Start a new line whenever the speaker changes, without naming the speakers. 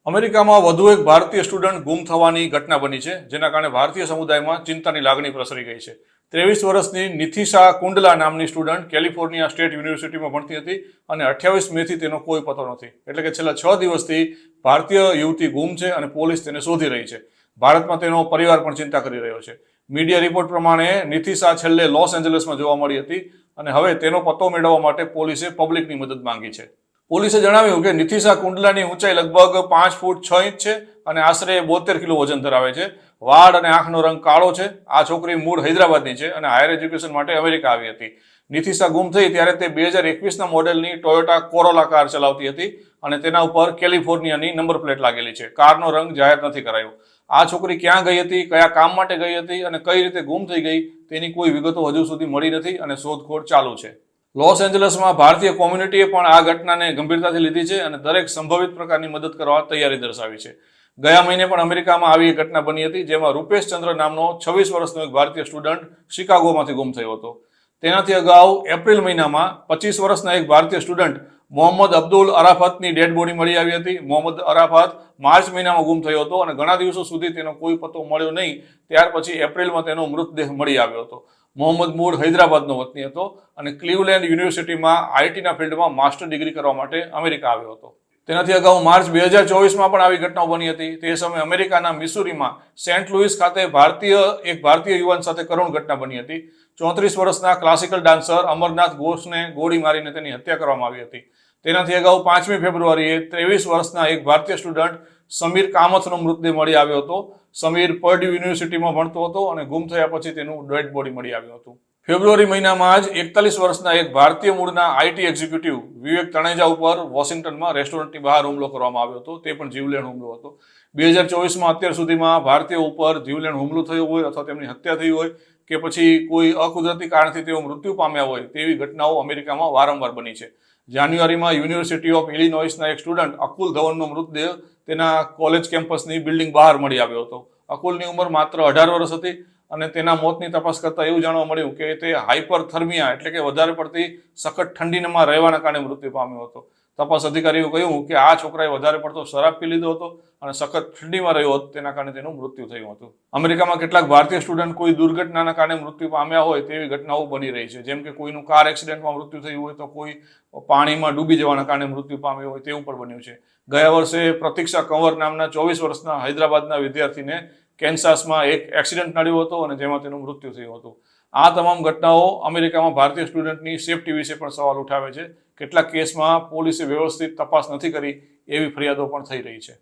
અમેરિકામાં વધુ એક ભારતીય સ્ટુડન્ટ ગુમ થવાની ઘટના બની છે, જેના કારણે ભારતીય સમુદાયમાં ચિંતાની લાગણી પ્રસરી ગઈ છે. 23 વર્ષની નિથિશા કુંડલા નામની સ્ટુડન્ટ કેલિફોર્નિયા સ્ટેટ યુનિવર્સિટીમાં ભણતી હતી અને 28 મેથી તેનો કોઈ પતો નથી. એટલે કે છેલ્લા 6 દિવસથી ભારતીય યુવતી ગુમ છે અને પોલીસ તેને શોધી રહી છે. ભારતમાં તેનો પરિવાર પણ ચિંતા કરી રહ્યો છે. મીડિયા રિપોર્ટ પ્રમાણે નિથિશા છેલ્લે લોસ એન્જલસમાં જોવા મળી હતી અને હવે તેનો પતો મેળવવા માટે પોલીસે પબ્લિકની મદદ માંગી છે. પોલીસે જણાવ્યું કે નિથિશા કુંડલાની ઊંચાઈ લગભગ 5 ફૂટ 6 ઇંચ છે અને આશરે 72 કિલો વજન ધરાવે છે. વાળ અને આંખનો રંગ કાળો છે. આ છોકરી મૂળ હૈદરાબાદની છે અને હાયર એજ્યુકેશન માટે અમેરિકા આવી હતી. નિથિશા ગુમ થઈ ત્યારે તે 2021ના મોડેલની ટોયોટા કોરોલા કાર ચલાવતી હતી અને તેના ઉપર કેલિફોર્નિયાની નંબર પ્લેટ લાગેલી છે. કારનો રંગ જાહેર નથી કરાયો. આ છોકરી ક્યાં ગઈ હતી, કયા કામ માટે ગઈ હતી અને કઈ રીતે ગુમ થઈ ગઈ તેની કોઈ વિગતો હજુ સુધી મળી નથી અને શોધખોળ ચાલુ છે. લોસ એન્જલસમાં ભારતીય કોમ્યુનિટીએ પણ આ ઘટનાને ગંભીરતાથી લીધી છે અને દરેક સંભવિત પ્રકારની મદદ કરવા તૈયારી દર્શાવી છે. ગયા મહિને પણ અમેરિકામાં આવી એક ઘટના બની હતી, જેમાં રૂપેશ ચંદ્ર નામનો 26 વર્ષનો એક ભારતીય સ્ટુડન્ટ શિકાગોમાંથી ગુમ થયો હતો. તેનાથી અગાઉ એપ્રિલ મહિનામાં 25 વર્ષના એક ભારતીય સ્ટુડન્ટ મોહમ્મદ અબ્દુલ અરાફતની ડેડ બોડી મળી આવી હતી. મોહમ્મદ અરાફત માર્ચ મહિનામાં ગુમ થયો હતો અને ઘણા દિવસો સુધી તેનો કોઈ પતો મળ્યો નહીં. ત્યાર પછી એપ્રિલમાં તેનો મૃતદેહ મળી આવ્યો હતો. મોહમ્મદ મૂળ હૈદરાબાદનો વતની હતો અને ક્લીવલેન્ડ યુનિવર્સિટીમાં આઈટીના ફિલ્ડમાં માસ્ટર ડિગ્રી કરવા માટે અમેરિકા આવ્યો હતો. તેનાથી અગાઉ માર્ચ 2024માં પણ આવી ઘટનાઓ બની હતી. તે સમયે અમેરિકાના મિસુરીમાં સેન્ટ લુઇસ ખાતે એક ભારતીય યુવાન સાથે કરુણ ઘટના બની હતી. 34 વર્ષના ક્લાસિકલ ડાન્સર અમરનાથ ઘોષને ગોળી મારીને તેની હત્યા કરવામાં આવી હતી. તેનાથી અગાઉ 5મી ફેબ્રુઆરીએ 23 વર્ષના એક ભારતીય સ્ટુડન્ટ સમીર કામથનો મૃતદેહ મળી આવ્યો હતો. સમીર પર્ડ્યુ યુનિવર્સિટીમાં ભણતો હતો અને ગુમ થયા પછી તેનું ડેડ બોડી મળી આવ્યું હતું. ફેબ્રુઆરી મહિનામાં જ 41 વર્ષના એક ભારતીય મૂળના આઈટી એક્ઝિક્યુટિવ વિવેક તણેજા ઉપર વોશિંગ્ટનમાં રેસ્ટોરન્ટની બહાર હુમલો કરવામાં આવ્યો હતો. તે પણ જીવલેણ હુમલો હતો. 2024માં અત્યાર સુધીમાં ભારતીયો ઉપર જીવલેણ હુમલો થયો હોય અથવા તેમની હત્યા થઈ હોય કે પછી કોઈ અકુદરતી કારણથી તેઓ મૃત્યુ પામ્યા હોય તેવી ઘટનાઓ અમેરિકામાં વારંવાર બની છે. જાન્યુઆરીમાં યુનિવર્સિટી ઓફ ઇલિનોઇસના એક સ્ટુડન્ટ અકુલ ધવનનો મૃતદેહ તેના કોલેજ કેમ્પસની બિલ્ડિંગ બહાર મળી આવ્યો હતો. અકુલની ઉંમર માત્ર 18 વર્ષ હતી અને તેના મોતની તપાસ કરતા એવું જાણવા મળ્યું કે તે હાઇપરથર્મિયા એટલે કે વધારે પડતી સખત ઠંડીમાં રહેવાના કારણે મૃત્યુ પામ્યો હતો. તપાસ અધિકારીઓ કહ્યું કે આ છોકરાએ વધારે પડતો શરાબ પી લીધો હતો અને સખત ઠંડીમાં રહ્યો હતો, તેના કારણે તેનું મૃત્યુ થયું હતું. અમેરિકામાં કેટલાક ભારતીય સ્ટુડન્ટ કોઈ દુર્ઘટનાના કારણે મૃત્યુ પામ્યા હોય તેવી ઘટનાઓ બની રહી છે. જેમ કે કોઈનું કાર એક્સિડન્ટમાં મૃત્યુ થયું હોય તો કોઈ પાણીમાં ડૂબી જવાના કારણે મૃત્યુ પામ્યું હોય તેવું પણ બન્યું છે. ગયા વર્ષે પ્રતીક્ષા કંવર નામના 24 વર્ષના હૈદરાબાદના વિદ્યાર્થીને કેન્સાસમાં એક એક્સિડન્ટ નડ્યો હતો અને જેમાં તેનું મૃત્યુ થયું હતું. આ તમામ ઘટનાઓ અમેરિકામાં ભારતીય સ્ટુડન્ટની સેફટી વિશે પણ સવાલ ઉઠાવે છે. કેટલાક કેસમાં પોલીસે વ્યવસ્થિત તપાસ નથી કરી એવી ફરિયાદો પણ થઈ રહી છે.